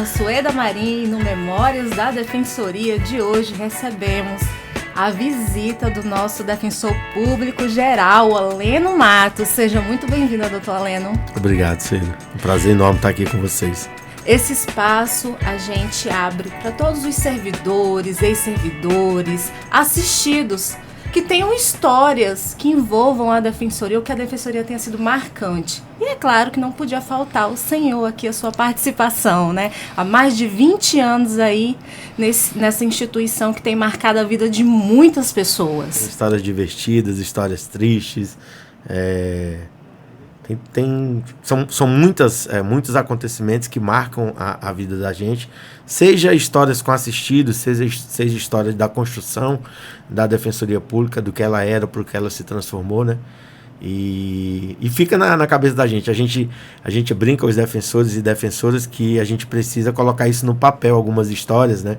programa Sueda Marim e no Memórias da Defensoria de hoje recebemos a visita do nosso defensor público geral, Aleno Matos. Seja muito bem-vindo, doutor Aleno. Obrigado, Cida. Um prazer enorme estar aqui com vocês. Esse espaço a gente abre para todos os servidores, ex-servidores, assistidos, que tenham histórias que envolvam a Defensoria ou que a Defensoria tenha sido marcante. E é claro que não podia faltar o senhor aqui, a sua participação, né? Há mais de 20 anos aí nessa instituição que tem marcado a vida de muitas pessoas. Histórias divertidas, histórias tristes, são muitos acontecimentos que marcam a vida da gente, seja histórias com assistidos, seja histórias da construção da Defensoria Pública, do que ela era, para o que ela se transformou, né? E fica na cabeça da gente. A gente brinca, os defensores e defensoras, que a gente precisa colocar isso no papel, algumas histórias, né?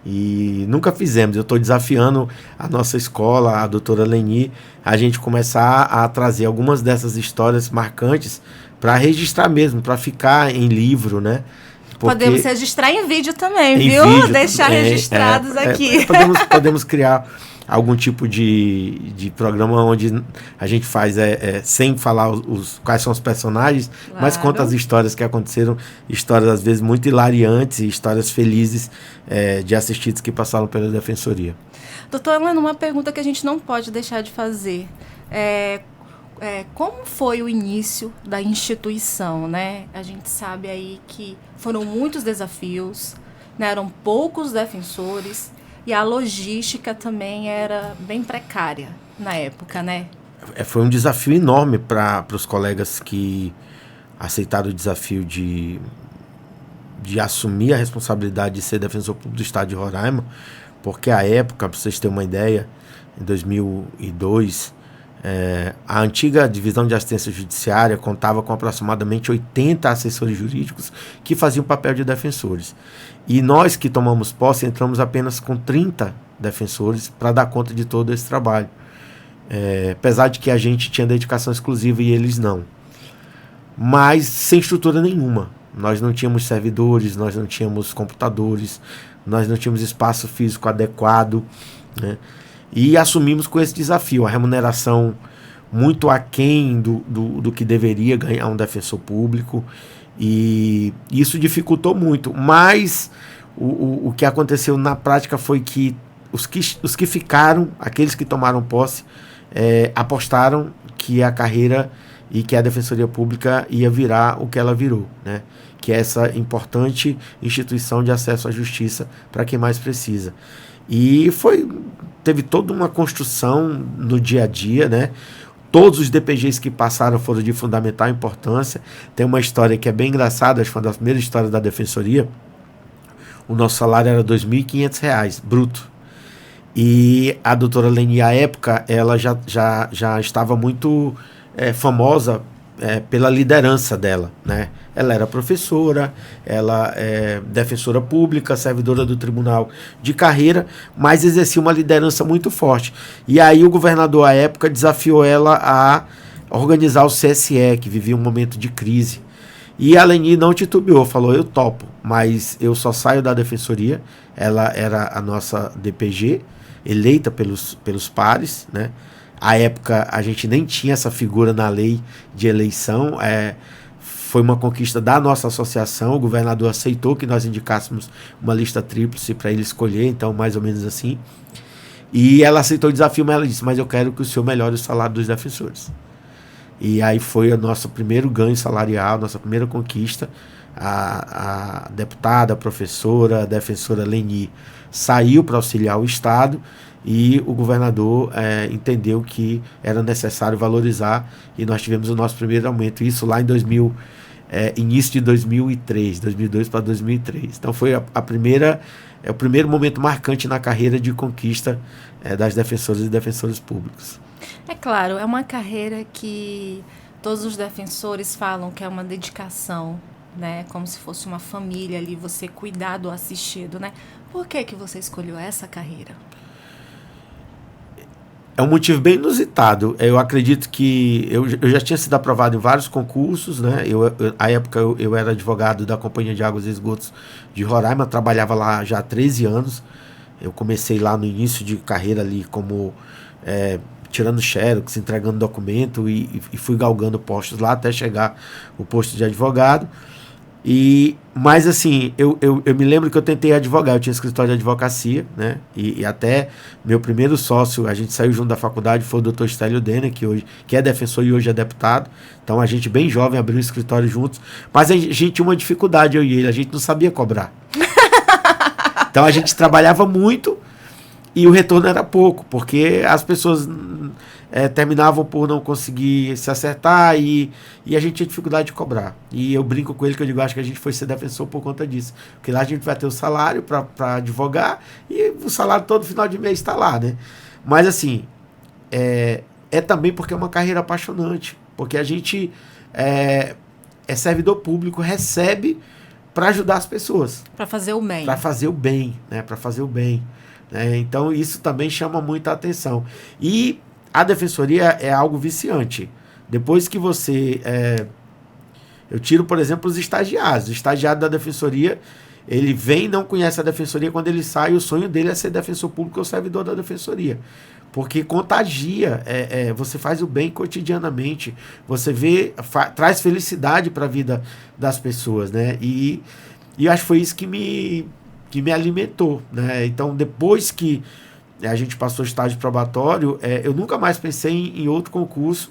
E nunca fizemos. Eu estou desafiando a nossa escola, a doutora Leni, a gente começar a trazer algumas dessas histórias marcantes para registrar mesmo, para ficar em livro, né? Podemos registrar em vídeo também, viu? Vídeo, deixar registrados aqui. Podemos criar algum tipo de programa onde a gente faz sem falar quais são os personagens, claro, mas conta as histórias que aconteceram, histórias às vezes muito hilariantes e histórias felizes de assistidos que passaram pela Defensoria. Doutor Aleno, uma pergunta que a gente não pode deixar de fazer. Como foi o início da instituição, né? A gente sabe aí que foram muitos desafios, né? Eram poucos defensores e a logística também era bem precária na época, né? Foi um desafio enorme para os colegas que aceitaram o desafio de assumir a responsabilidade de ser defensor público do Estado de Roraima, porque à época, para vocês terem uma ideia, em 2002... a antiga divisão de assistência judiciária contava com aproximadamente 80 assessores jurídicos que faziam papel de defensores. E nós que tomamos posse entramos apenas com 30 defensores para dar conta de todo esse trabalho. Apesar de que a gente tinha dedicação exclusiva e eles não. Mas sem estrutura nenhuma. Nós não tínhamos servidores, nós não tínhamos computadores, nós não tínhamos espaço físico adequado, né? E assumimos com esse desafio, a remuneração muito aquém do que deveria ganhar um defensor público, e isso dificultou muito. Mas o que aconteceu na prática foi que os que ficaram, aqueles que tomaram posse, apostaram que a carreira e que a Defensoria Pública ia virar o que ela virou, né? Que é essa importante instituição de acesso à justiça para quem mais precisa. E teve toda uma construção no dia a dia, né? Todos os DPGs que passaram foram de fundamental importância. Tem uma história que é bem engraçada, acho que foi uma das primeiras histórias da Defensoria. O nosso salário era R$ 2.500, bruto. E a doutora Leni, à época, ela já estava muito famosa pela liderança dela, né? Ela era professora, ela é defensora pública, servidora do tribunal de carreira, mas exercia uma liderança muito forte. E aí o governador, à época, desafiou ela a organizar o CSE, que vivia um momento de crise. E a Leni não titubeou, falou, eu topo, mas eu só saio da defensoria. Ela era a nossa DPG, eleita pelos pares, né? À época, a gente nem tinha essa figura na lei de eleição, foi uma conquista da nossa associação, o governador aceitou que nós indicássemos uma lista tríplice para ele escolher, então mais ou menos assim. E ela aceitou o desafio, mas ela disse, mas eu quero que o senhor melhore o salário dos defensores. E aí foi o nosso primeiro ganho salarial, nossa primeira conquista. A deputada, a professora, a defensora Leni saiu para auxiliar o Estado, e o governador entendeu que era necessário valorizar, e nós tivemos o nosso primeiro aumento, isso lá em início de 2003, 2002 para 2003. Então foi o primeiro momento marcante na carreira de conquista das defensoras e defensores públicos. É claro, é uma carreira que todos os defensores falam que é uma dedicação, né? Como se fosse uma família ali, você cuidar do assistido, né? Por que você escolheu essa carreira? É um motivo bem inusitado. Eu acredito que eu já tinha sido aprovado em vários concursos, né? À época eu era advogado da Companhia de Águas e Esgotos de Roraima, trabalhava lá já há 13 anos. Eu comecei lá no início de carreira ali como tirando xerox, entregando documento e fui galgando postos lá até chegar o posto de advogado. Mas assim, eu me lembro que eu tentei advogar, eu tinha escritório de advocacia, né? E até meu primeiro sócio, a gente saiu junto da faculdade, foi o Dr. Stélio Denner, que é defensor e hoje é deputado. Então a gente bem jovem abriu um escritório juntos, mas a gente tinha uma dificuldade, eu e ele, a gente não sabia cobrar. Então a gente trabalhava muito e o retorno era pouco, porque as pessoas terminavam por não conseguir se acertar e a gente tinha dificuldade de cobrar. E eu brinco com ele que eu digo, acho que a gente foi ser defensor por conta disso. Porque lá a gente vai ter o salário para advogar e o salário todo final de mês está lá, né? Mas assim, é também porque é uma carreira apaixonante, porque a gente é servidor público, recebe para ajudar as pessoas. Para fazer o bem. Para fazer o bem, né? Para fazer o bem. Então isso também chama muita atenção. E a defensoria é algo viciante. Depois que você... eu tiro, por exemplo, os estagiários. O estagiário da defensoria, ele vem e não conhece a defensoria. Quando ele sai, o sonho dele é ser defensor público ou servidor da defensoria. Porque contagia, você faz o bem cotidianamente. Você vê, traz felicidade para a vida das pessoas, né? E acho que foi isso que me alimentou, né? Então, depois que a gente passou o estágio probatório, eu nunca mais pensei em outro concurso.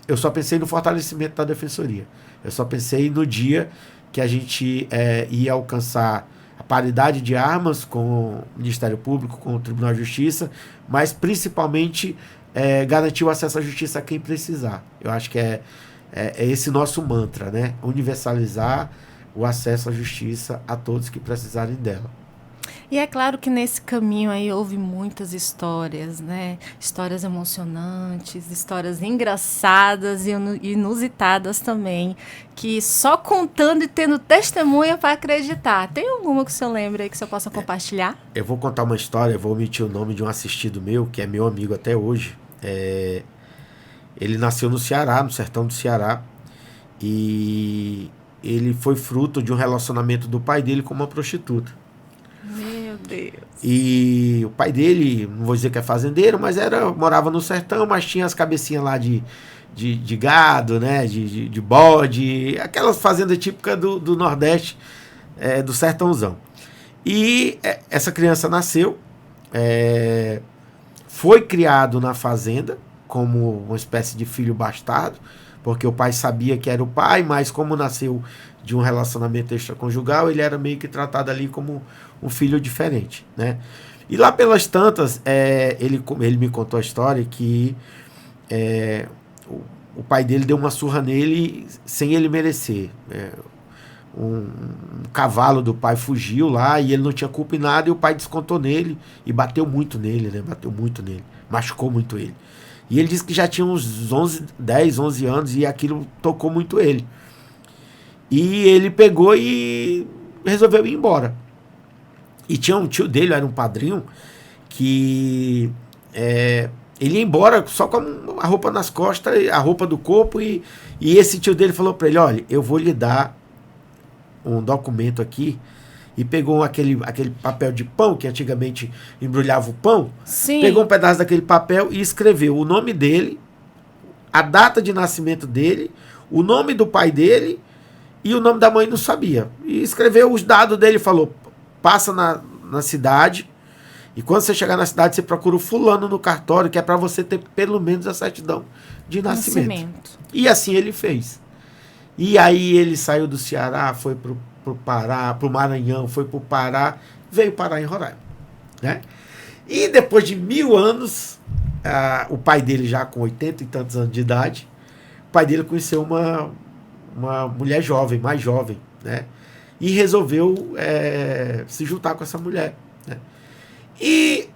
Eu só pensei no fortalecimento da defensoria. Eu só pensei no dia que a gente ia alcançar a paridade de armas com o Ministério Público, com o Tribunal de Justiça, mas principalmente garantir o acesso à justiça a quem precisar. Eu acho que é esse nosso mantra, né? Universalizar o acesso à justiça a todos que precisarem dela. E é claro que nesse caminho aí houve muitas histórias, né? Histórias emocionantes, histórias engraçadas e inusitadas também, que só contando e tendo testemunha para acreditar. Tem alguma que o senhor lembra aí que o senhor possa compartilhar? Eu vou contar uma história, eu vou omitir o nome de um assistido meu, que é meu amigo até hoje. Ele nasceu no Ceará, no sertão do Ceará, e ele foi fruto de um relacionamento do pai dele com uma prostituta. Meu Deus. E o pai dele, não vou dizer que é fazendeiro, mas morava no sertão, mas tinha as cabecinhas lá de gado, né? De bode, aquelas fazendas típicas do Nordeste, do sertãozão. E essa criança nasceu, foi criado na fazenda como uma espécie de filho bastardo, porque o pai sabia que era o pai, mas como nasceu de um relacionamento extraconjugal, ele era meio que tratado ali como um filho diferente, né? E lá pelas tantas, ele me contou a história que o pai dele deu uma surra nele sem ele merecer. Um cavalo do pai fugiu lá e ele não tinha culpa em nada, e o pai descontou nele e bateu muito nele, né? Bateu muito nele, machucou muito ele. E ele disse que já tinha uns 10, 11 anos e aquilo tocou muito ele. E ele pegou e resolveu ir embora. E tinha um tio dele, era um padrinho, que ele ia embora só com a roupa nas costas, a roupa do corpo, e esse tio dele falou para ele, olha, eu vou lhe dar um documento aqui, e pegou aquele papel de pão, que antigamente embrulhava o pão. Sim. Pegou um pedaço daquele papel e escreveu o nome dele, a data de nascimento dele, o nome do pai dele, e o nome da mãe não sabia. E escreveu os dados dele e falou, passa na cidade, e quando você chegar na cidade, você procura o fulano no cartório, que é para você ter pelo menos a certidão de nascimento. E assim ele fez. E aí ele saiu do Ceará, foi pro Pará, pro Maranhão, foi pro Pará, veio parar em Roraima, né? E depois de 1000 anos, o pai dele já com 80 e tantos anos de idade, o pai dele conheceu uma mulher jovem, mais jovem, né? E resolveu se juntar com essa mulher, né? E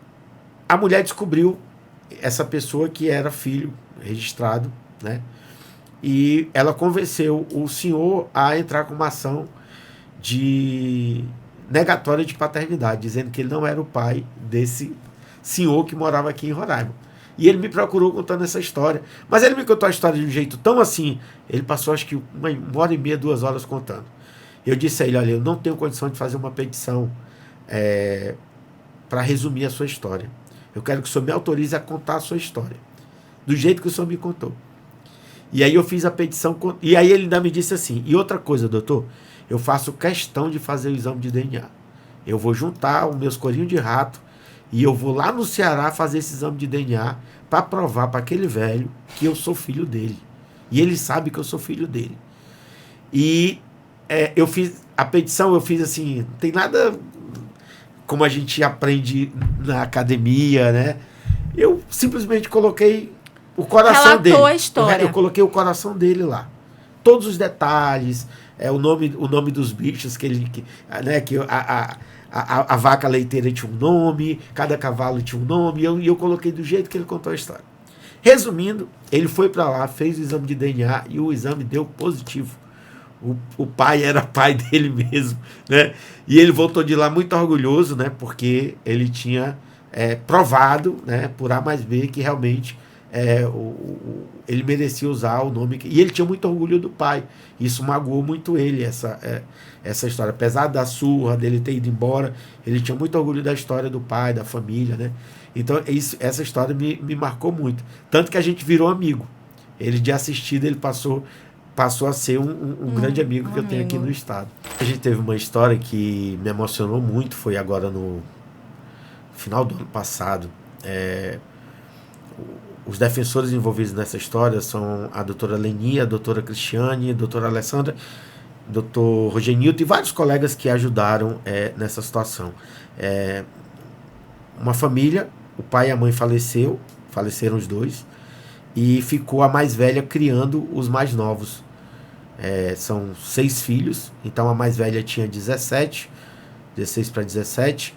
a mulher descobriu essa pessoa que era filho registrado, né? E ela convenceu o senhor a entrar com uma ação de negatória de paternidade, dizendo que ele não era o pai senhor que morava aqui em Roraima. E ele me procurou contando essa história. Mas ele me contou a história de um jeito tão assim, ele passou acho que 1h30, 2 horas contando. Eu disse a ele, olha, eu não tenho condição de fazer uma petição para resumir a sua história. Eu quero que o senhor me autorize a contar a sua história, do jeito que o senhor me contou. E aí eu fiz a petição, e aí ele ainda me disse assim, e outra coisa, doutor, eu faço questão de fazer o exame de DNA. Eu vou juntar os meus corinhos de rato e eu vou lá no Ceará fazer esse exame de DNA para provar para aquele velho que eu sou filho dele. E ele sabe que eu sou filho dele. E eu fiz a petição, eu fiz assim, não tem nada como a gente aprende na academia, né? Eu simplesmente coloquei o coração dele. Relatou a história. Eu coloquei o coração dele lá. Todos os detalhes, o nome dos bichos que ele, né, que a vaca leiteira tinha um nome, cada cavalo tinha um nome, e eu coloquei do jeito que ele contou a história. Resumindo, ele foi para lá, fez o exame de DNA e o exame deu positivo. O pai era pai dele mesmo, né? E ele voltou de lá muito orgulhoso, né? Porque ele tinha provado, né, por A mais B, que realmente ele merecia usar o nome. E ele tinha muito orgulho do pai. Isso magoou muito ele, essa história. Apesar da surra, dele ter ido embora, ele tinha muito orgulho da história do pai, da família, né? Então, essa história me marcou muito. Tanto que a gente virou amigo. Ele, de assistido, ele passou a ser um grande amigo que eu tenho aqui no estado. A gente teve uma história que me emocionou muito, foi agora no final do ano passado. Os defensores envolvidos nessa história são a doutora Leni, a doutora Cristiane, a doutora Alessandra, o doutor Rogenilton e vários colegas que ajudaram nessa situação. Uma família, o pai e a mãe faleceram os dois, e ficou a mais velha criando os mais novos. São 6 filhos, então a mais velha tinha 16 para 17,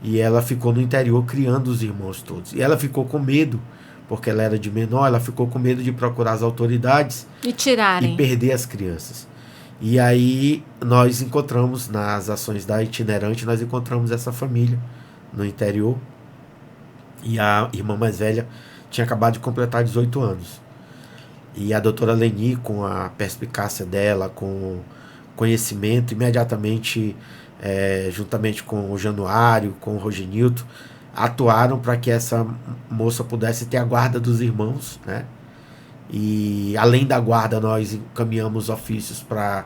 e ela ficou no interior criando os irmãos todos. E ela ficou com medo, porque ela era de menor, ela ficou com medo de procurar as autoridades e perder as crianças. E aí nós encontramos, nas ações da itinerante, nós encontramos essa família no interior, e a irmã mais velha tinha acabado de completar 18 anos. E a doutora Leni, com a perspicácia dela, com conhecimento, imediatamente, juntamente com o Januário, com o Rogenilton, atuaram para que essa moça pudesse ter a guarda dos irmãos, né? E além da guarda, nós encaminhamos ofícios para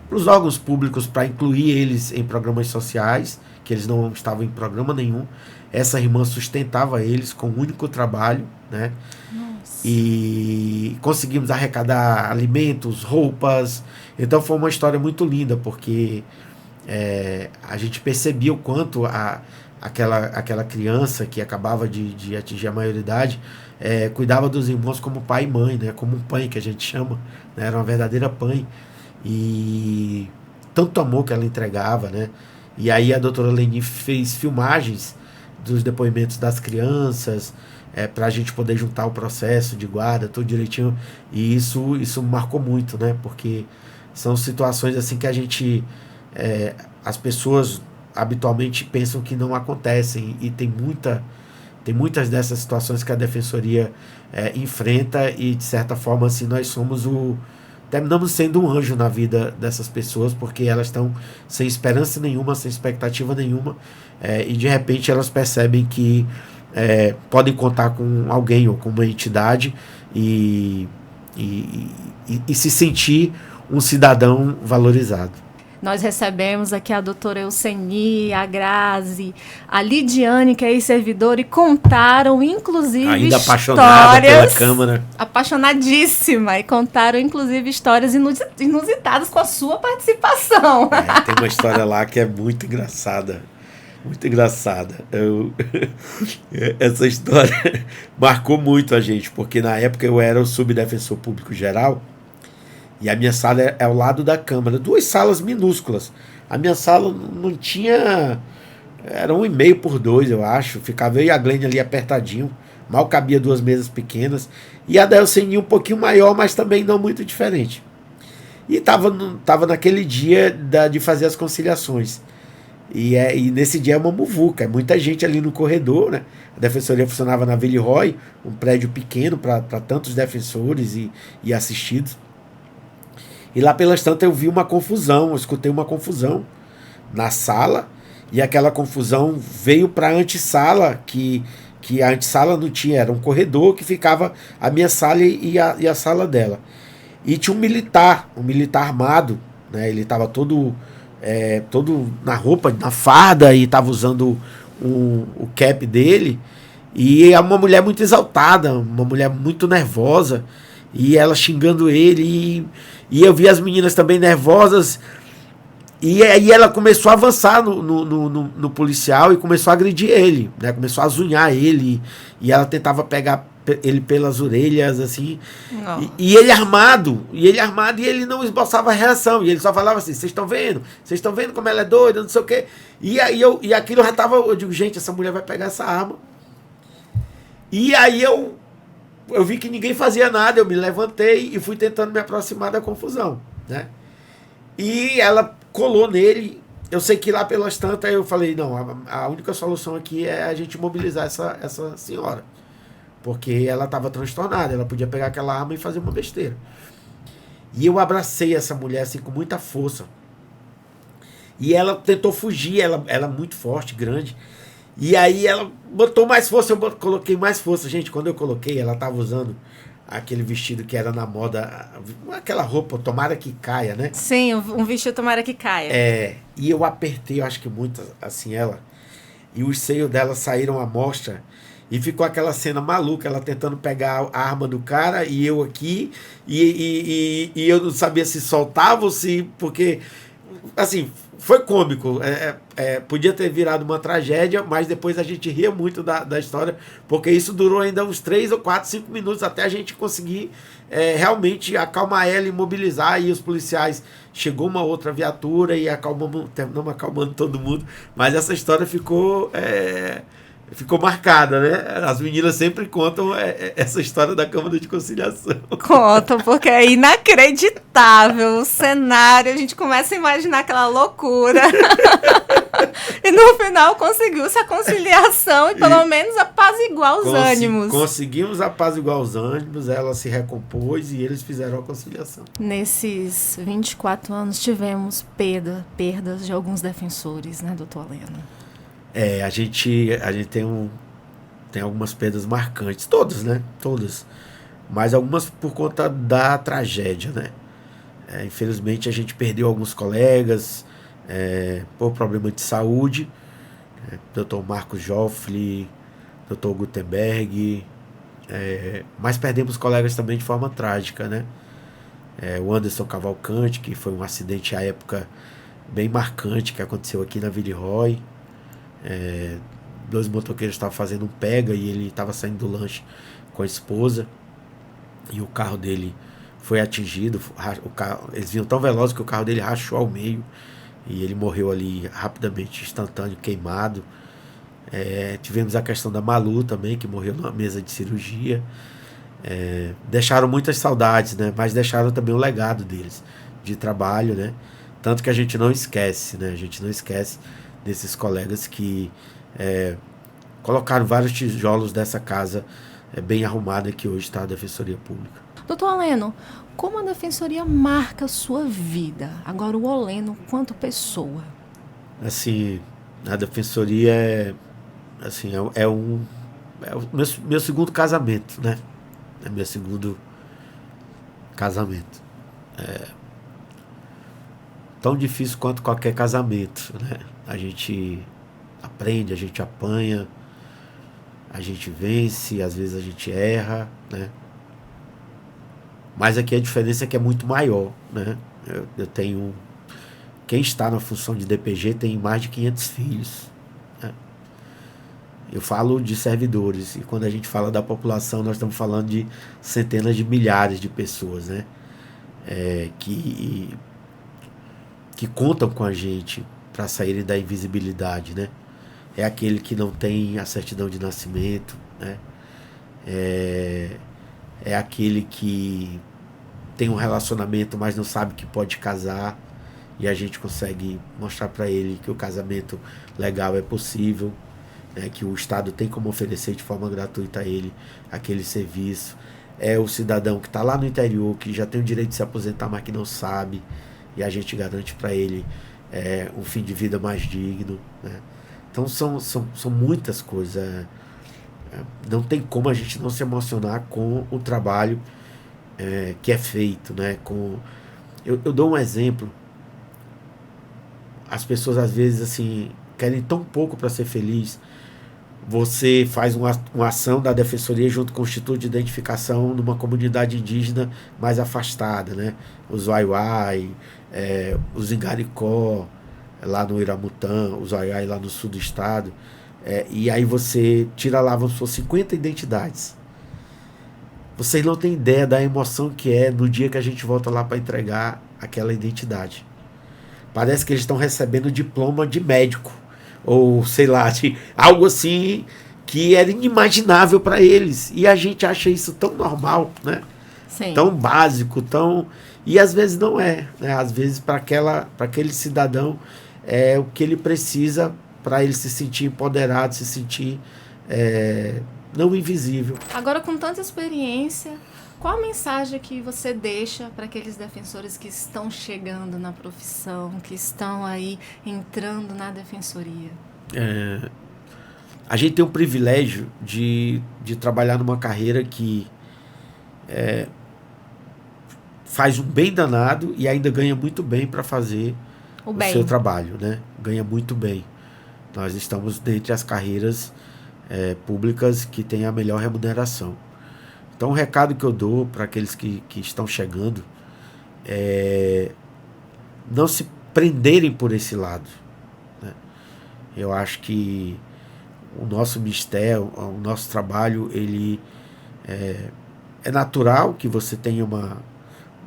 os órgãos públicos para incluir eles em programas sociais, que eles não estavam em programa nenhum. Essa irmã sustentava eles com um único trabalho, né? Nossa. E conseguimos arrecadar alimentos, roupas. Então foi uma história muito linda, porque a gente percebia o quanto aquela criança que acabava de atingir a maioridade cuidava dos irmãos como pai e mãe, né? Como um pai que a gente chama, né? Era uma verdadeira pai. E tanto amor que ela entregava, né? E aí a doutora Leni fez filmagens dos depoimentos das crianças, para a gente poder juntar o processo de guarda, tudo direitinho. E isso marcou muito, né? Porque são situações assim que a gente... as pessoas habitualmente pensam que não acontecem, e tem muitas dessas situações que a defensoria enfrenta, e de certa forma assim, nós terminamos sendo um anjo na vida dessas pessoas, porque elas estão sem esperança nenhuma, sem expectativa nenhuma, e de repente elas percebem que podem contar com alguém ou com uma entidade e se sentir um cidadão valorizado. Nós recebemos aqui a doutora Euseni, a Grazi, a Lidiane, que é ex-servidora, e contaram, inclusive, ainda apaixonada pela Câmara. Apaixonadíssima. E contaram, inclusive, histórias inusitadas com a sua participação. Tem uma história lá que é muito engraçada. Muito engraçada. Essa história marcou muito a gente, porque na época eu era o subdefensor público geral, e a minha sala é ao lado da Câmara. 2 salas minúsculas. A minha sala não tinha... Era 1,5 por 2, eu acho. Ficava eu e a Glênia ali apertadinho. Mal cabia 2 mesas pequenas. E a da Euseni um pouquinho maior, mas também não muito diferente. E tava naquele dia de fazer as conciliações. E nesse dia é uma muvuca, é muita gente ali no corredor, né? A defensoria funcionava na Villeroy, um prédio pequeno para tantos defensores e assistidos. E lá pelas tantas eu vi uma confusão, eu escutei uma confusão na sala, e aquela confusão veio para a antessala, que a antessala não tinha, era um corredor que ficava a minha sala e a sala dela. E tinha um militar armado, né? Ele estava todo na roupa, na farda, e estava usando o cap dele. E é uma mulher muito exaltada, uma mulher muito nervosa, e ela xingando ele, e eu vi as meninas também nervosas, e aí ela começou a avançar no policial e começou a agredir ele, né? Começou a azunhar ele, e ela tentava pegar ele pelas orelhas, assim, e ele armado, e ele não esboçava reação, e ele só falava assim: vocês estão vendo como ela é doida, não sei o quê. E aí e aquilo já tava, eu digo, gente, essa mulher vai pegar essa arma. E aí eu vi que ninguém fazia nada, eu me levantei e fui tentando me aproximar da confusão, né? E ela colou nele. Eu sei que lá pelas tantas eu falei: não, a única solução aqui é a gente mobilizar essa senhora, porque ela estava transtornada, ela podia pegar aquela arma e fazer uma besteira. E eu abracei essa mulher assim com muita força, e ela tentou fugir, ela é muito forte, grande. E aí ela botou mais força, eu coloquei mais força. Gente, quando eu coloquei, ela estava usando aquele vestido que era na moda, aquela roupa, tomara que caia, né? Sim, um vestido tomara que caia. E eu apertei, eu acho que muito assim ela, e os seios dela saíram à mostra, e ficou aquela cena maluca, ela tentando pegar a arma do cara, e eu aqui, e eu não sabia se soltava ou se... Porque, assim, foi cômico. Podia ter virado uma tragédia, mas depois a gente ria muito da história, porque isso durou ainda uns 3 ou 4, 5 minutos até a gente conseguir realmente acalmar ela e mobilizar. E os policiais, chegou uma outra viatura e terminamos acalmando todo mundo, mas essa história ficou marcada, né? As meninas sempre contam essa história da Câmara de Conciliação. Contam, porque é inacreditável o cenário. A gente começa a imaginar aquela loucura. E no final conseguiu-se a conciliação e pelo menos apaziguar os ânimos. Conseguimos apaziguar os ânimos, ela se recompôs e eles fizeram a conciliação. Nesses 24 anos tivemos perdas de alguns defensores, né, doutor Aleno? A gente tem algumas perdas marcantes, todas, né? Todas. Mas algumas por conta da tragédia, né? Infelizmente a gente perdeu alguns colegas por problema de saúde. Dr. Marcos Joffre, Dr. Gutenberg. Mas perdemos colegas também de forma trágica, né? O Anderson Cavalcante, que foi um acidente à época bem marcante que aconteceu aqui na Villeroy. 2 motoqueiros estavam fazendo um pega e ele estava saindo do lanche com a esposa e o carro dele foi atingido. Eles vinham tão velozes que o carro dele rachou ao meio e ele morreu ali rapidamente, instantâneo, queimado. Tivemos a questão da Malu também, que morreu numa mesa de cirurgia. Deixaram muitas saudades, né? Mas deixaram também o legado deles de trabalho, né? Tanto que a gente não esquece, né? A gente não esquece desses colegas que colocaram vários tijolos dessa casa bem arrumada que hoje está a Defensoria Pública. Doutor Aleno, como a Defensoria marca a sua vida? Agora o Aleno quanto pessoa. Assim, a Defensoria é o meu segundo casamento, né? É meu segundo casamento. Tão difícil quanto qualquer casamento, né? A gente aprende, a gente apanha, a gente vence, às vezes a gente erra, né? Mas aqui a diferença é que é muito maior, né? Eu tenho... Quem está na função de DPG tem mais de 500 filhos, né? Eu falo de servidores, e quando a gente fala da população, nós estamos falando de centenas de milhares de pessoas, né? Que contam com a gente para saírem da invisibilidade, né? É aquele que não tem a certidão de nascimento, né? É aquele que tem um relacionamento, mas não sabe que pode casar e a gente consegue mostrar para ele que o casamento legal é possível, né, que o Estado tem como oferecer de forma gratuita a ele aquele serviço. É o cidadão que está lá no interior, que já tem o direito de se aposentar, mas que não sabe, e a gente garante para ele um fim de vida mais digno, né? Então são muitas coisas. Não tem como a gente não se emocionar com o trabalho que é feito, né? Eu dou um exemplo. As pessoas às vezes assim querem tão pouco para ser feliz. Você faz uma ação da Defensoria junto com o Instituto de Identificação numa comunidade indígena mais afastada, né? Os Waiwai, os Ingaricó, lá no Iramutã, os Waiwai lá no sul do estado. E aí você tira lá, vamos supor, 50 identidades. Vocês não têm ideia da emoção que é no dia que a gente volta lá para entregar aquela identidade. Parece que eles estão recebendo diploma de médico, ou sei lá, de algo assim que era inimaginável para eles. E a gente acha isso tão normal, né? Sim. Tão básico, tão... E às vezes não é, né? Às vezes para aquele cidadão é o que ele precisa para ele se sentir empoderado, se sentir não invisível. Agora, com tanta experiência, qual a mensagem que você deixa para aqueles defensores que estão chegando na profissão, que estão aí entrando na defensoria? A gente tem o privilégio de trabalhar numa carreira que faz um bem danado e ainda ganha muito bem para fazer o seu trabalho, né? Ganha muito bem. Nós estamos dentre as carreiras públicas que têm a melhor remuneração. Então, o recado que eu dou para aqueles que estão chegando é não se prenderem por esse lado, né? Eu acho que o nosso mistério, o nosso trabalho, ele é natural que você tenha uma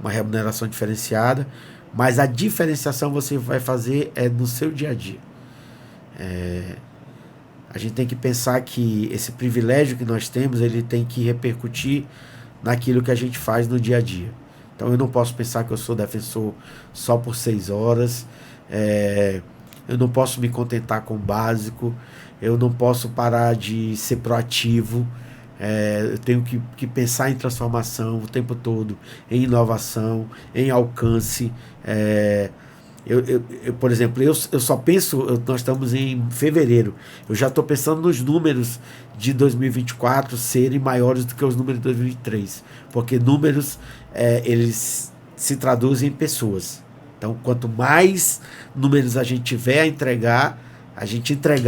remuneração diferenciada, mas a diferenciação você vai fazer no seu dia a dia. A gente tem que pensar que esse privilégio que nós temos, ele tem que repercutir naquilo que a gente faz no dia a dia. Então eu não posso pensar que eu sou defensor só por 6 horas, eu não posso me contentar com o básico, eu não posso parar de ser proativo, eu tenho que pensar em transformação o tempo todo, em inovação, em alcance. Por exemplo, eu só penso, nós estamos em fevereiro, eu já estou pensando nos números de 2024 serem maiores do que os números de 2023, porque números, eles se traduzem em pessoas. Então, quanto mais números a gente tiver a entregar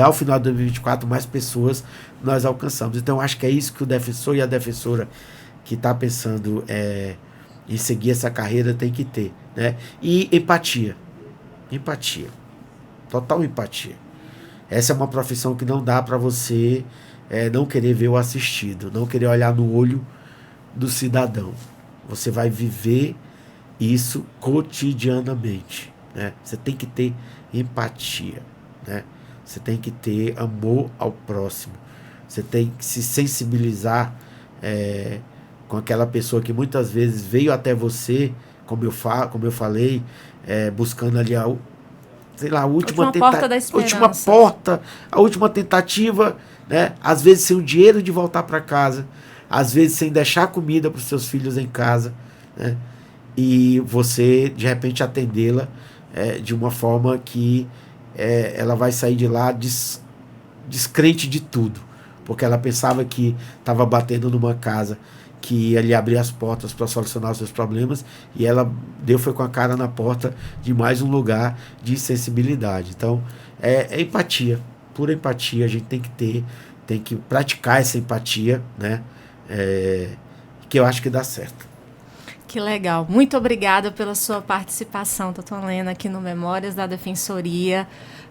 ao final de 2024, mais pessoas nós alcançamos. Então, eu acho que é isso que o defensor e a defensora que está pensando em seguir essa carreira tem que ter, né? E empatia. Empatia. Total empatia. Essa é uma profissão que não dá para você não querer ver o assistido, não querer olhar no olho do cidadão. Você vai viver isso cotidianamente, né? Você tem que ter empatia, né? Você tem que ter amor ao próximo. Você tem que se sensibilizar com aquela pessoa que muitas vezes veio até você, como eu falei, buscando ali a última porta da esperança. A última tentativa, né? Às vezes sem o dinheiro de voltar para casa, às vezes sem deixar comida para os seus filhos em casa, né? E você de repente atendê-la de uma forma que ela vai sair de lá descrente de tudo, porque ela pensava que estava batendo numa casa que ia lhe abrir as portas para solucionar os seus problemas, e ela foi com a cara na porta de mais um lugar de sensibilidade. Então, é empatia, pura empatia. A gente tem que praticar essa empatia, né? Que eu acho que dá certo. Que legal. Muito obrigada pela sua participação, doutor Oleno, aqui no Memórias da Defensoria.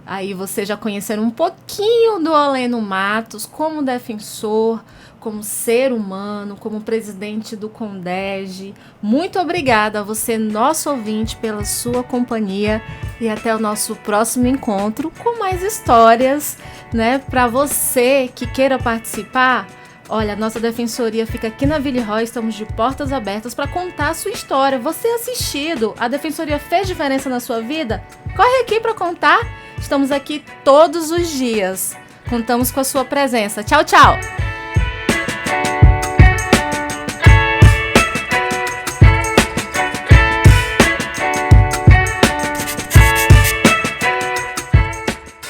Aí vocês já conheceram um pouquinho do Oleno Matos como defensor, como ser humano, como presidente do CONDEG. Muito obrigada a você, nosso ouvinte, pela sua companhia, e até o nosso próximo encontro com mais histórias, né? Para você que queira participar, Olha, a nossa defensoria fica aqui na Villeroy, estamos de portas abertas para contar a sua história. Você assistido, a defensoria fez diferença na sua vida? Corre aqui para contar. Estamos aqui todos os dias. Contamos com a sua presença. Tchau, tchau!